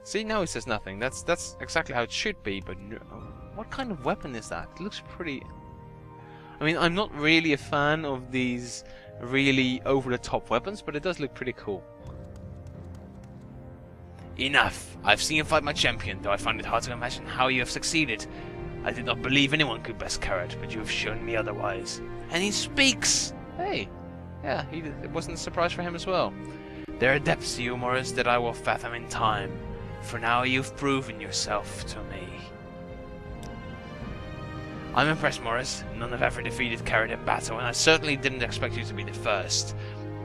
See, now he says nothing. That's exactly how it should be, but no. What kind of weapon is that? It looks pretty... I mean, I'm not really a fan of these really over-the-top weapons, but it does look pretty cool. Enough! I've seen you fight my champion, though I find it hard to imagine how you have succeeded. I did not believe anyone could best Carrot, but you have shown me otherwise. And he speaks! Hey! Yeah, it wasn't a surprise for him as well. There are depths to you, Morris, that I will fathom in time. For now you've proven yourself to me. I'm impressed, Morris. None have ever defeated Carrot in battle, and I certainly didn't expect you to be the first.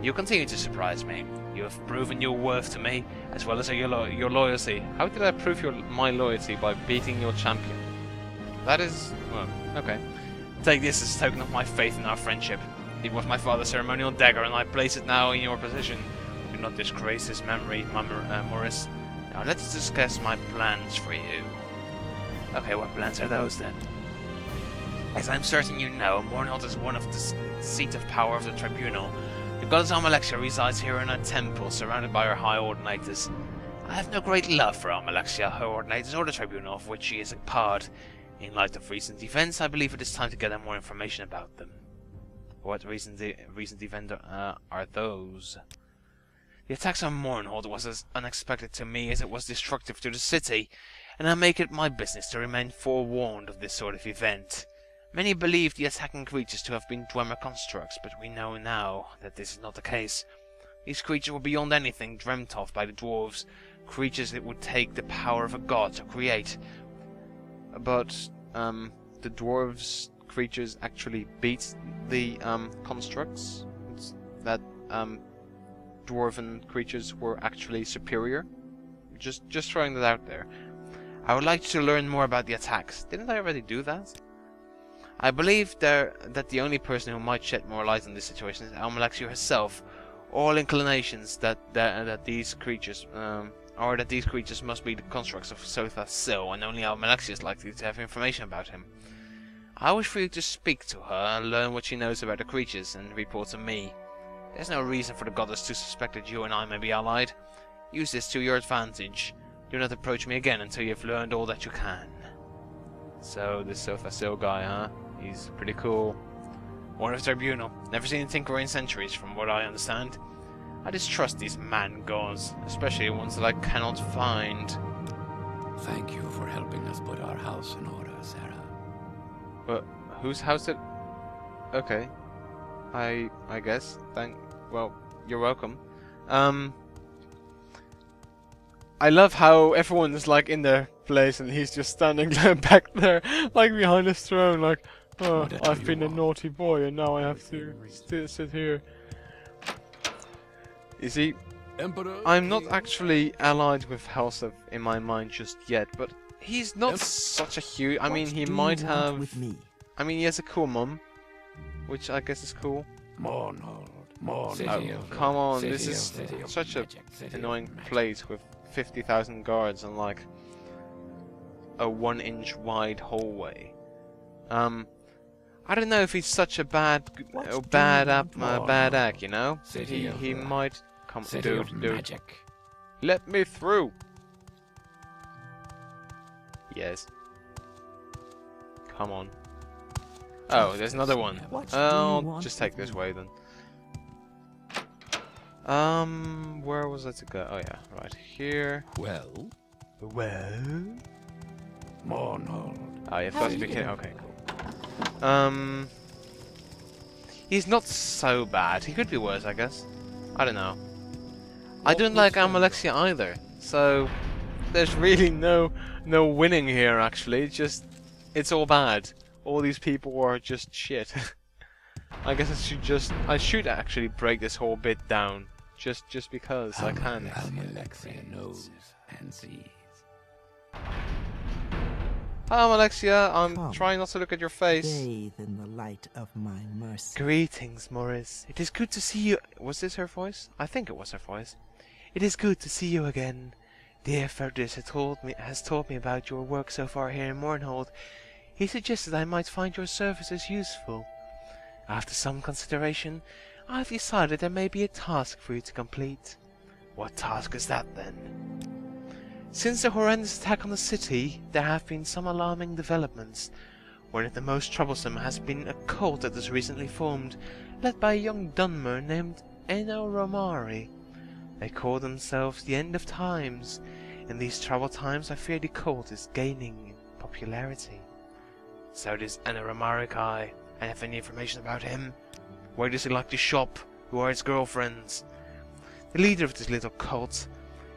You continue to surprise me. You have proven your worth to me, as well as your loyalty. How did I prove my loyalty? By beating your champion? That is... well, okay. Take this as a token of my faith in our friendship. It was my father's ceremonial dagger, and I place it now in your possession. Do not disgrace his memory, Morris. Now let's discuss my plans for you. Okay, what plans are those then? As I'm certain you know, Mornhold is one of the seat of power of the Tribunal. The goddess Almalexia resides here in a temple, surrounded by her high ordinators. I have no great love for Almalexia, her ordinators, or the Tribunal of which she is a part. In light of recent events, I believe it is time to gather more information about them. What recent events are those? The attacks on Mornhold was as unexpected to me as it was destructive to the city, and I make it my business to remain forewarned of this sort of event. Many believe the attacking creatures to have been Dwemer constructs, but we know now that this is not the case. These creatures were beyond anything dreamt of by the dwarves, creatures that would take the power of a god to create. But the dwarves' creatures actually beat the constructs. That dwarven creatures were actually superior. Just throwing that out there. I would like to learn more about the attacks. Didn't I already do that? I believe that the only person who might shed more light on this situation is Almalexia herself. All inclinations that these creatures must be the constructs of Sotha Sil, and only Almalexia is likely to have information about him. I wish for you to speak to her and learn what she knows about the creatures, and report to me. There's no reason for the goddess to suspect that you and I may be allied. Use this to your advantage. Do not approach me again until you've learned all that you can. So, this Sotha Sil guy, huh? He's pretty cool. One of the Tribunal. Never seen a tinkerer in centuries, from what I understand. I distrust these man-gods, especially ones that I cannot find. Thank you for helping us put our house in order, Sarah. But whose house it? Okay. I guess. Well, you're welcome. I love how everyone's like in their place and he's just standing back there, like behind his throne, like, oh, I've been a naughty boy and now I have to sit here. You see, I'm not actually allied with Halseth in my mind just yet, but he's not such a huge... I mean, he might have... I mean, he has a cool mum, which I guess is cool. Mornhold. Oh, come on, this is such a annoying place with 50,000 guards and like a 1-inch wide hallway. I don't know if he's such a bad egg, you know? He might come. Dude, let me through. Yes. Come on. Oh, there's another one. I'll just take this way then. Where was I to go? Oh yeah, right here. Well? Mornhold. Oh, you've got to be kidding. Okay, cool. He's not so bad. He could be worse, I guess. I don't know. I don't like Almalexia either, so there's really no winning here. Actually, it's all bad. All these people are just shit. I guess I should actually break this whole bit down, just because I can. Almalexia knows and sees. Almalexia, I'm trying not to look at your face. Bathe in the light of my mercy. Greetings, Morris. It is good to see you. Was this her voice? I think it was her voice. It is good to see you again. Dear Ferdus has told me about your work so far here in Mornhold. He suggested I might find your services useful. After some consideration, I've decided there may be a task for you to complete. What task is that, then? Since the horrendous attack on the city, there have been some alarming developments. One of the most troublesome has been a cult that has recently formed, led by a young Dunmer named Eno Romari. They call themselves the End of Times. In these troubled times, I fear the cult is gaining in popularity. So does Eno Romari guy. I have any information about him? Where does he like to shop? Who are his girlfriends? The leader of this little cult.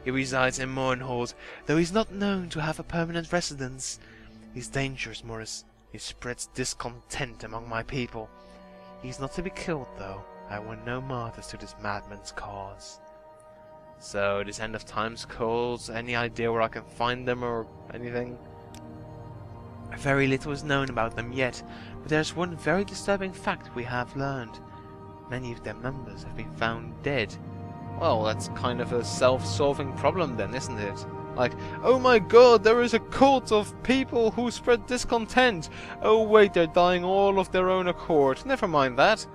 He resides in Mornhold, though he's not known to have a permanent residence. He's dangerous, Morris. He spreads discontent among my people. He's not to be killed, though. I want no martyrs to this madman's cause. So, this End of Times calls, any idea where I can find them or anything? Very little is known about them yet, but there's one very disturbing fact we have learned. Many of their members have been found dead. Well, that's kind of a self-solving problem then, isn't it? Like, oh my god, there is a cult of people who spread discontent. Oh wait, they're dying all of their own accord. Never mind that.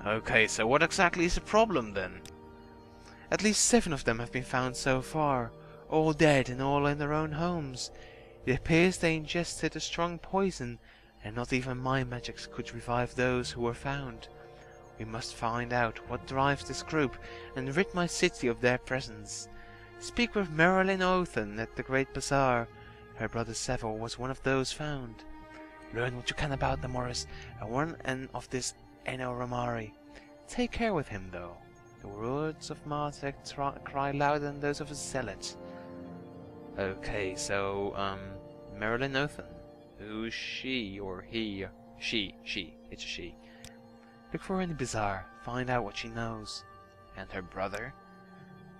Okay, so what exactly is the problem then? At least 7 of them have been found so far, all dead and all in their own homes. It appears they ingested a strong poison, and not even my magics could revive those who were found. We must find out what drives this group, and rid my city of their presence. Speak with Marilyn Othen at the Great Bazaar. Her brother Seville was one of those found. Learn what you can about them, Morris, and of this Eno Romari. Take care with him, though. The words of Martek cry louder than those of a zealot. Okay, so, Marilyn Othen. Who's she, or he? She. It's a she. Look for her in the bazaar. Find out what she knows. And her brother?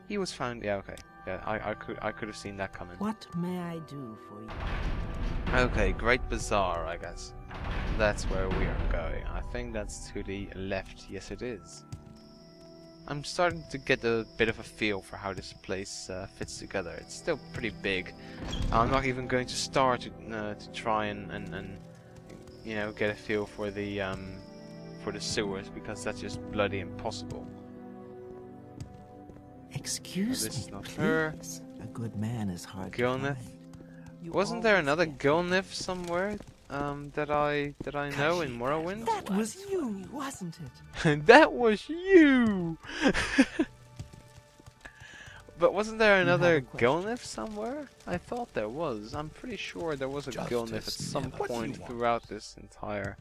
He was found. Yeah, okay. Yeah, I could have seen that coming. What may I do for you? Okay, Great Bazaar, I guess. That's where we are going. I think that's to the left. Yes, it is. I'm starting to get a bit of a feel for how this place fits together. It's still pretty big. I'm not even going to start to try and you know, get a feel for the sewers, because that's just bloody impossible. Excuse This is me, not please. her. A good man is hard Gilnith. to find. You Wasn't there always another get- Gilnith somewhere that I know in Morrowind? That was you, wasn't it? That was you. But wasn't there have another a question. Gilnith somewhere? I thought there was. I'm pretty sure there was a Gilnith at Justice some never point was. throughout this entire.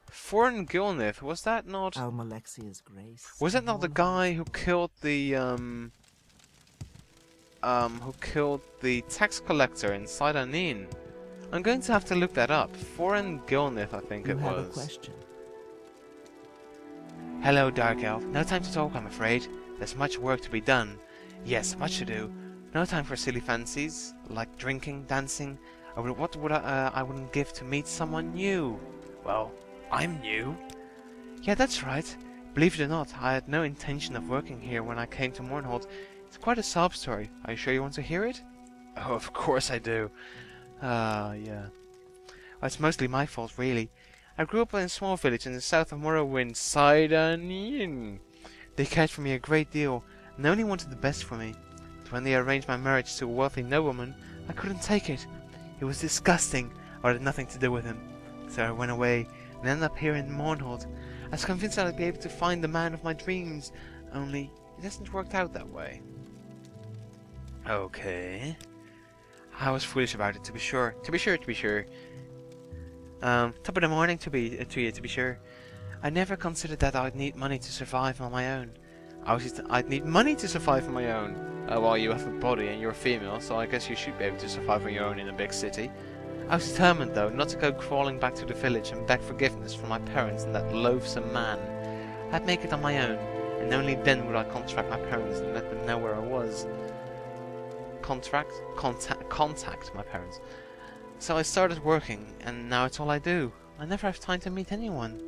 Foreign Gilnith, was that not? Almalexia's grace. Was that not the guy who killed the tax collector inside an inn? I'm going to have to look that up. Foreign Gilnith, I think You it have a was. question. Hello, Dark Elf. No time to talk, I'm afraid. There's much work to be done. Yes, much to do. No time for silly fancies, like drinking, dancing. I wouldn't give to meet someone new. Well, I'm new. Yeah, that's right. Believe it or not, I had no intention of working here when I came to Mornhold. It's quite a sob story. Are you sure you want to hear it? Oh, of course I do. Yeah. Well, it's mostly my fault, really. I grew up in a small village in the south of Morrowind, Sidanin. They cared for me a great deal, and only wanted the best for me. But when they arranged my marriage to a wealthy nobleman, I couldn't take it. It was disgusting. I had nothing to do with him. So I went away, and ended up here in Mornhold. I was convinced I'd be able to find the man of my dreams, only it hasn't worked out that way. Okay. I was foolish about it, to be sure. Top of the morning to you, to be sure. I never considered that I'd need money to survive on my own. I'd need money to survive on my own. Well, you have a body and you're female, so I guess you should be able to survive on your own in a big city. I was determined, though, not to go crawling back to the village and beg forgiveness from my parents and that loathsome man. I'd make it on my own, and only then would I contact my parents and let them know where I was. Contact my parents. So I started working, and now it's all I do. I never have time to meet anyone.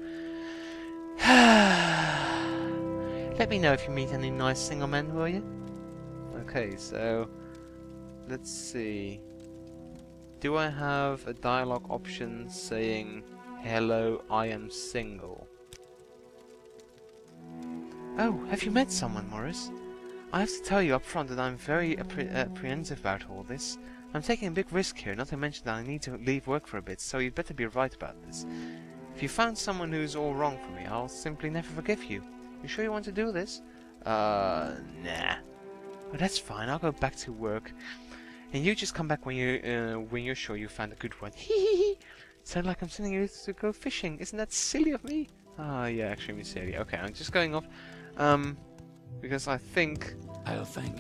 Let me know if you meet any nice single men, will you? Okay, so let's see. Do I have a dialogue option saying, "Hello, I am single"? Oh, have you met someone, Morris? I have to tell you up front that I'm very apprehensive about all this. I'm taking a big risk here, not to mention that I need to leave work for a bit, so you'd better be right about this. If you found someone who's all wrong for me, I'll simply never forgive you. You sure you want to do this? Nah. Oh, that's fine, I'll go back to work. And you just come back when you're sure you found a good one. Hee. Sound like I'm sending you to go fishing. Isn't that silly of me? Ah, yeah, extremely silly. Okay, I'm just going off. Because I think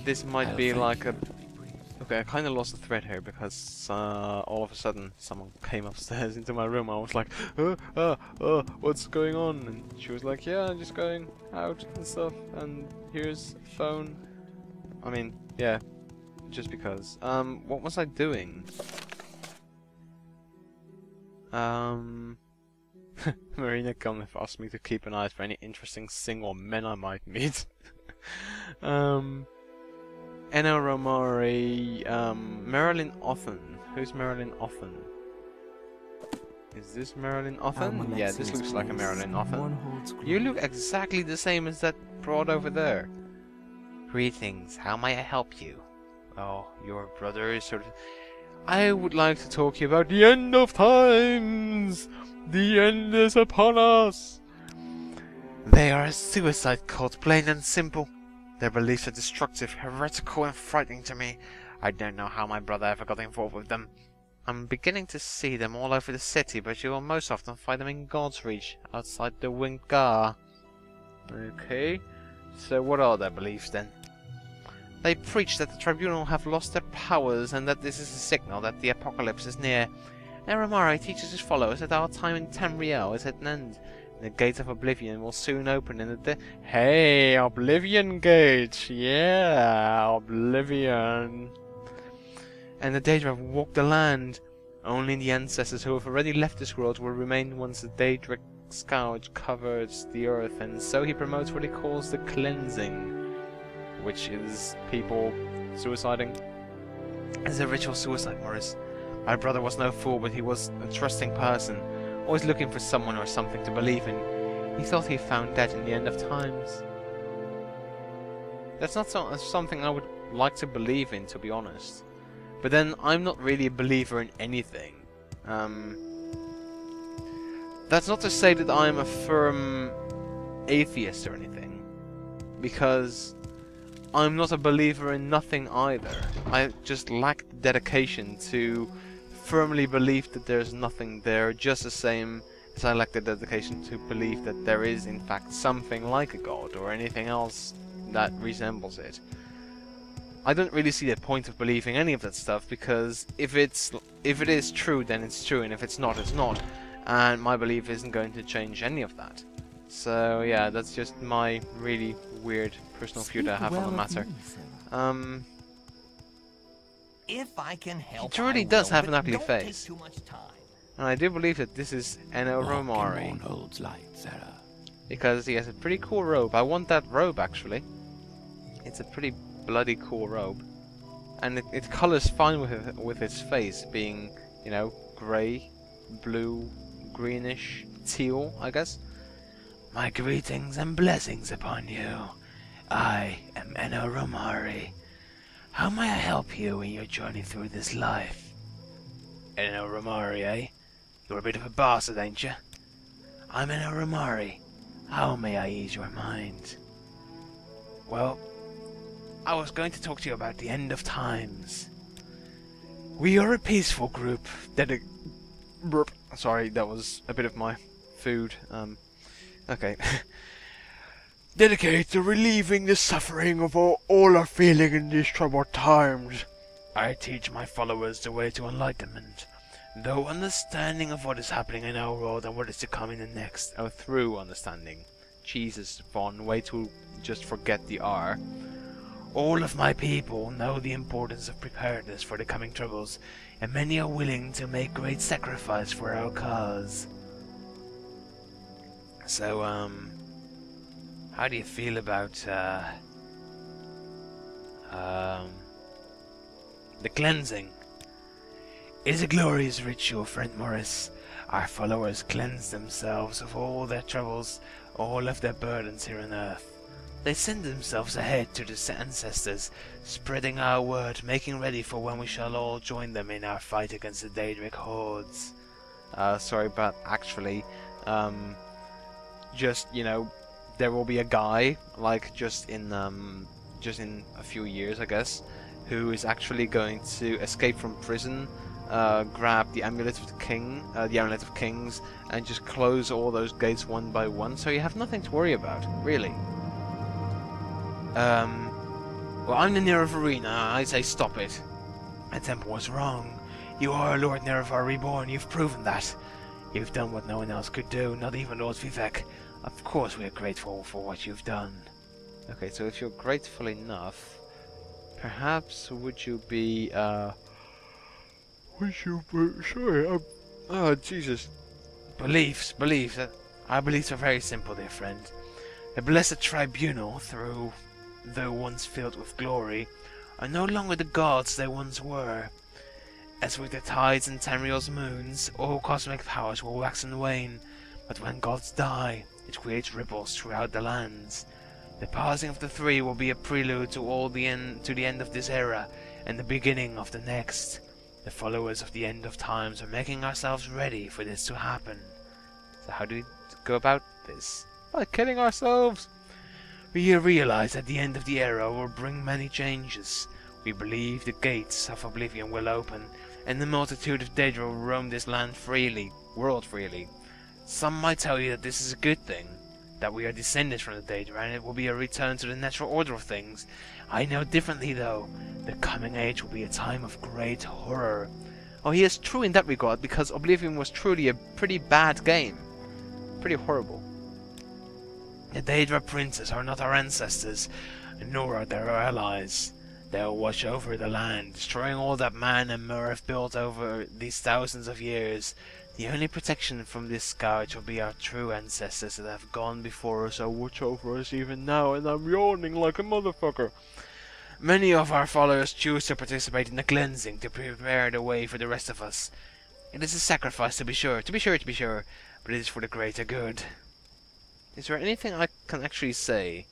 this might be like a... Okay, I kind of lost the thread here because all of a sudden someone came upstairs into my room. I was like, what's going on? And she was like, yeah, I'm just going out and stuff. And here's a phone. I mean, yeah, just because. What was I doing? Marina Gomez asked me to keep an eye out for any interesting single men I might meet. Eno Romari, Marilyn Othen. Who's Marilyn Othen? Is this Marilyn Othen? Yeah, this looks like a Marilyn Othen. You look exactly the same as that broad over there. Greetings, how may I help you? Oh, your brother is sort of... I would like to talk to you about the end of times! The end is upon us! They are a suicide cult, plain and simple. Their beliefs are destructive, heretical and frightening to me. I don't know how my brother ever got involved with them. I'm beginning to see them all over the city, but you will most often find them in God's Reach, outside the Winged Gar. Okay, so what are their beliefs then? They preach that the Tribunal have lost their powers and that this is a signal that the apocalypse is near. Eno Romari teaches his followers that our time in Tamriel is at an end. The gates of Oblivion will soon open in the Hey, Oblivion Gates! Yeah, Oblivion! And the Daedra have walked the land. Only the ancestors who have already left this world will remain once the Daedric scourge covers the earth, and so he promotes what he calls the cleansing, which is people suiciding. It's a ritual suicide, Morris. My brother was no fool, but he was a trusting person, always looking for someone or something to believe in. He thought he found that in the end of times. That's not something I would like to believe in, to be honest. But then, I'm not really a believer in anything. That's not to say that I'm a firm atheist or anything, because I'm not a believer in nothing either. I just lack the dedication to firmly believe that there's nothing there, just the same as I lack the dedication to believe that there is in fact something like a god or anything else that resembles it. I don't really see the point of believing any of that stuff, because if it is true, then it's true, and if it's not, it's not, and my belief isn't going to change any of that. So yeah, that's just my really weird personal view that I have on the matter. If I can help, he truly does have an ugly face. Too much time. And I do believe that this is Eno Romari, holds light, Sarah. because he has a pretty cool robe. I want that robe, actually. It's a pretty bloody cool robe, and it colors fine with his face being, you know, grey, blue, greenish, teal, I guess. My greetings and blessings upon you. I am Eno Romari. How may I help you in your journey through this life? Eno Romari, eh? You're a bit of a bastard, ain't you? I'm Eno Romari. How may I ease your mind? Well, I was going to talk to you about the end of times. We are a peaceful group Sorry, that was a bit of my food. Okay. Dedicated to relieving the suffering of all are feeling in these troubled times. I teach my followers the way to enlightenment, though understanding of what is happening in our world and what is to come in the next. Oh, through understanding. Jesus, Vaughn, way to just forget the R. All of my people know the importance of preparedness for the coming troubles, and many are willing to make great sacrifice for our cause. So, how do you feel about, the cleansing? It is a glorious ritual, friend Morris. Our followers cleanse themselves of all their troubles, all of their burdens here on earth. They send themselves ahead to the ancestors, spreading our word, making ready for when we shall all join them in our fight against the Daedric hordes. Sorry, but actually, just, you know, there will be a guy, like, just in a few years, I guess, who is actually going to escape from prison, grab the Amulet of the King, the Amulet of Kings, and just close all those gates one by one, so you have nothing to worry about, really. Well, I'm the Nerevar Arena. I say stop it. My temple was wrong. You are Lord Nerevar Reborn. You've proven that. You've done what no one else could do, not even Lord Vivek. Of course we are grateful for what you've done. Okay, so if you're grateful enough, perhaps would you be, sorry, oh, Jesus. Beliefs. Our beliefs are very simple, dear friend. The Blessed Tribunal, though once filled with glory, are no longer the gods they once were. As with the tides and Tamriel's moons, all cosmic powers will wax and wane, but when gods die, it creates ripples throughout the lands. The passing of the three will be a prelude to the end of this era, and the beginning of the next. The followers of the end of times are making ourselves ready for this to happen. So how do we go about this? By killing ourselves! We realize that the end of the era will bring many changes. We believe the gates of oblivion will open, and the multitude of Daedra will roam this world freely. Some might tell you that this is a good thing, that we are descended from the Daedra, and it will be a return to the natural order of things. I know differently, though. The coming age will be a time of great horror. Oh, he is true in that regard, because Oblivion was truly a pretty bad game. Pretty horrible. The Daedra princes are not our ancestors, nor are they our allies. They will watch over the land, destroying all that man and Mer have built over these thousands of years. The only protection from this scourge will be our true ancestors that have gone before us or watch over us even now, and I'm yawning like a motherfucker. Many of our followers choose to participate in the cleansing to prepare the way for the rest of us. It is a sacrifice, to be sure, but it is for the greater good. Is there anything I can actually say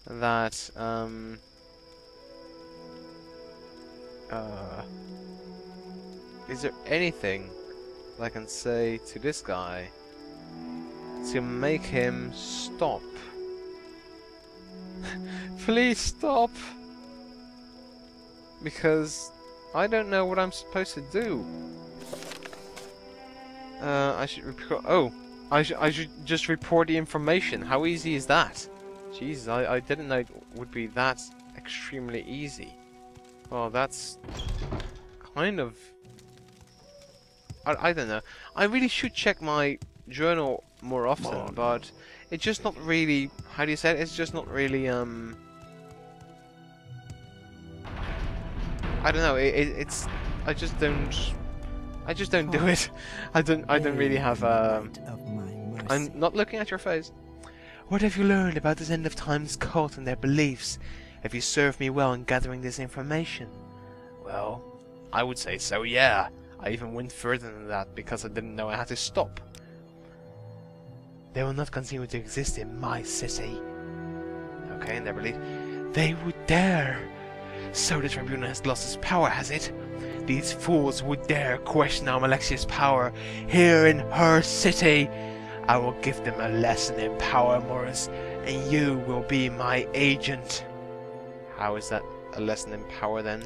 that, is there anything I can say to this guy to make him stop? Please stop! Because I don't know what I'm supposed to do. I should just report the information. How easy is that? Jesus, I didn't know it would be that extremely easy. Well, that's kind of... I don't know. I really should check my journal more often, but it's just not really... How do you say it? It's just not really, I don't know. It's... I just don't do it. I don't really have, I'm not looking at your face. What have you learned about this end of times cult and their beliefs? Have you served me well in gathering this information? Well, I would say so, yeah. I even went further than that because I didn't know I had to stop. They will not continue to exist in my city. Okay, and their belief. They would dare. So the Tribunal has lost its power, has it? These fools would dare question Almalexia's power here in her city. I will give them a lesson in power, Morris, and you will be my agent. How is that a lesson in power then?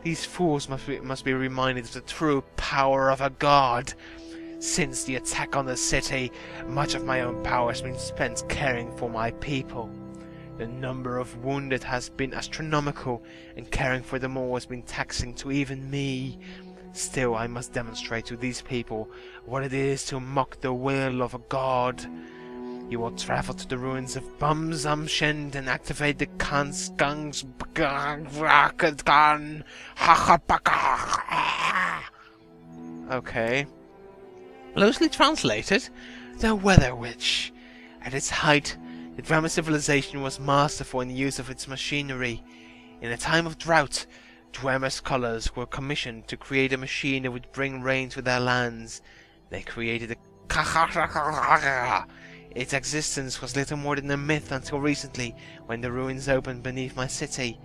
These fools must be reminded of the true power of a god. Since the attack on the city, much of my own power has been spent caring for my people. The number of wounded has been astronomical, and caring for them all has been taxing to even me. Still, I must demonstrate to these people what it is to mock the will of a god. You will travel to the ruins of Bumzumshend and activate the Kanskungs. Okay. Loosely translated, the Weather Witch. At its height, the Drama civilization was masterful in the use of its machinery. In a time of drought, Dwemer scholars were commissioned to create a machine that would bring rain to their lands. They created a Its existence was little more than a myth until recently, when the ruins opened beneath my city.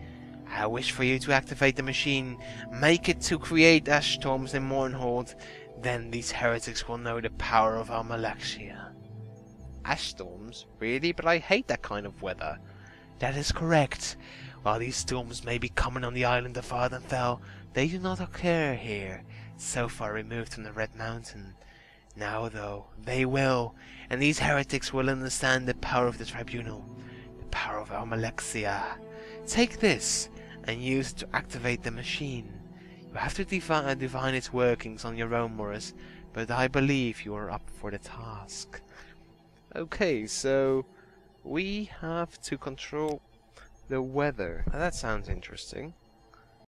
I wish for you to activate the machine, make it to create ash storms in Mournhold. Then these heretics will know the power of Almalexia. Ash storms? Really? But I hate that kind of weather. That is correct. While these storms may be common on the island of Ardenfell, they do not occur here, so far removed from the Red Mountain. Now, though, they will, and these heretics will understand the power of the tribunal, the power of Almalexia. Take this, and use it to activate the machine. You have to divine its workings on your own, Morris, but I believe you are up for the task. Okay, so we have to control the weather. Now, that sounds interesting.